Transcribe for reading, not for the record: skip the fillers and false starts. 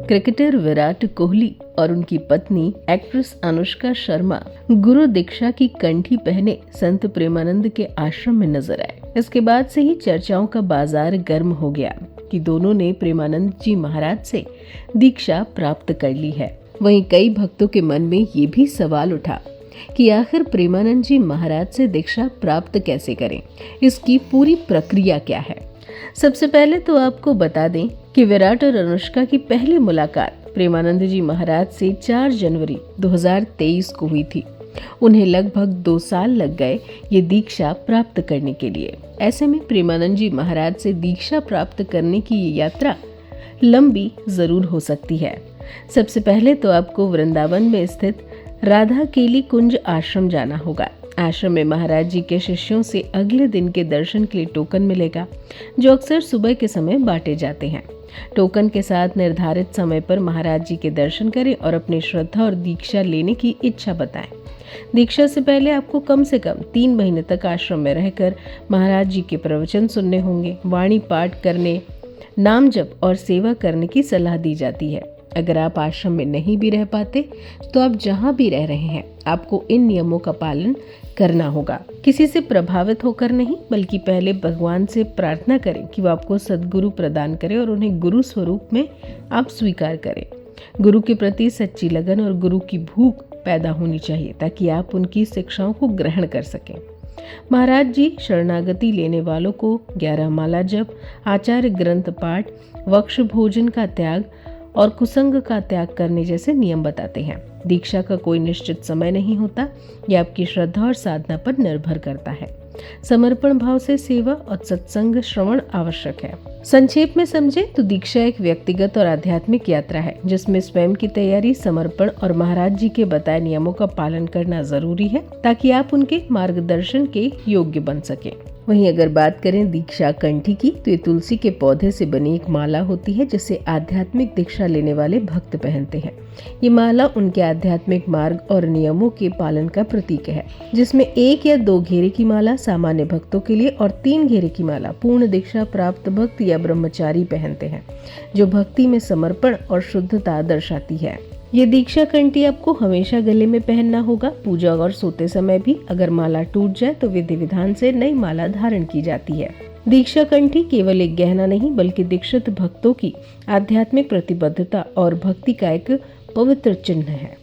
Cricketer Virat Kohli और उनकी पत्नी एक्ट्रेस अनुष्का शर्मा गुरु दीक्षा की कंठी पहने संत प्रेमानंद के आश्रम में नजर आए। इसके बाद से ही चर्चाओं का बाजार गर्म हो गया कि दोनों ने प्रेमानंद जी महाराज से दीक्षा प्राप्त कर ली है। वहीं कई भक्तों के मन में ये भी सवाल उठा कि आखिर प्रेमानंद जी महाराज से दीक्षा प्राप्त कैसे करें, इसकी पूरी प्रक्रिया क्या है। सबसे पहले तो आपको बता दें कि विराट और अनुष्का की पहली मुलाकात प्रेमानंद जी महाराज से 4 जनवरी 2023 को हुई थी। उन्हें लगभग 2 साल लग गए ये दीक्षा प्राप्त करने के लिए। ऐसे में प्रेमानंद जी महाराज से दीक्षा प्राप्त करने की ये यात्रा लंबी जरूर हो सकती है। सबसे पहले तो आपको वृंदावन में स्थित राधा केली कुंज आश्रम जाना होगा। आश्रम में महाराज जी के शिष्यों से अगले दिन के दर्शन के लिए टोकन मिलेगा, जो अक्सर सुबह के समय बांटे जाते हैं। टोकन के साथ निर्धारित समय पर महाराज जी के दर्शन करें और अपनी श्रद्धा और दीक्षा लेने की इच्छा बताएं। दीक्षा से पहले आपको कम से कम 3 महीने तक आश्रम में रहकर महाराज जी के प्रवचन सुनने होंगे। वाणी पाठ करने, नाम जप और सेवा करने की सलाह दी जाती है। अगर आप आश्रम में नहीं भी रह पाते तो आप जहाँ भी रह रहे हैं आपको इन नियमों का पालन करना होगा। किसी से प्रभावित होकर नहीं, बल्कि पहले भगवान से प्रार्थना करें कि वो आपको सद्गुरु प्रदान करें और उन्हें गुरु स्वरूप में आप स्वीकार करें। गुरु के प्रति सच्ची लगन और गुरु की भूख पैदा होनी चाहिए ताकि आप उनकी शिक्षाओं को ग्रहण कर सकें। महाराज जी शरणागति लेने वालों को 11 माला जप, आचार्य ग्रंथ पाठ, वक्ष भोजन का त्याग और कुसंग का त्याग करने जैसे नियम बताते हैं। दीक्षा का कोई निश्चित समय नहीं होता, यह आपकी श्रद्धा और साधना पर निर्भर करता है। समर्पण भाव से सेवा और सत्संग श्रवण आवश्यक है। संक्षेप में समझे तो दीक्षा एक व्यक्तिगत और आध्यात्मिक यात्रा है, जिसमें स्वयं की तैयारी, समर्पण और महाराज जी के बताए नियमों का पालन करना जरूरी है ताकि आप उनके मार्गदर्शन के योग्य बन सके। वहीं अगर बात करें दीक्षा कंठी की, तो ये तुलसी के पौधे से बनी एक माला होती है जिसे आध्यात्मिक दीक्षा लेने वाले भक्त पहनते हैं। ये माला उनके आध्यात्मिक मार्ग और नियमों के पालन का प्रतीक है, जिसमें 1 या 2 घेरे की माला सामान्य भक्तों के लिए और 3 घेरे की माला पूर्ण दीक्षा प्राप्त भक्त या ब्रह्मचारी पहनते हैं, जो भक्ति में समर्पण और शुद्धता दर्शाती है। ये दीक्षा कंठी आपको हमेशा गले में पहनना होगा। पूजा और सोते समय भी अगर माला टूट जाए तो विधि विधान से नई माला धारण की जाती है। दीक्षा कंठी केवल एक गहना नहीं, बल्कि दीक्षित भक्तों की आध्यात्मिक प्रतिबद्धता और भक्ति का एक पवित्र चिन्ह है।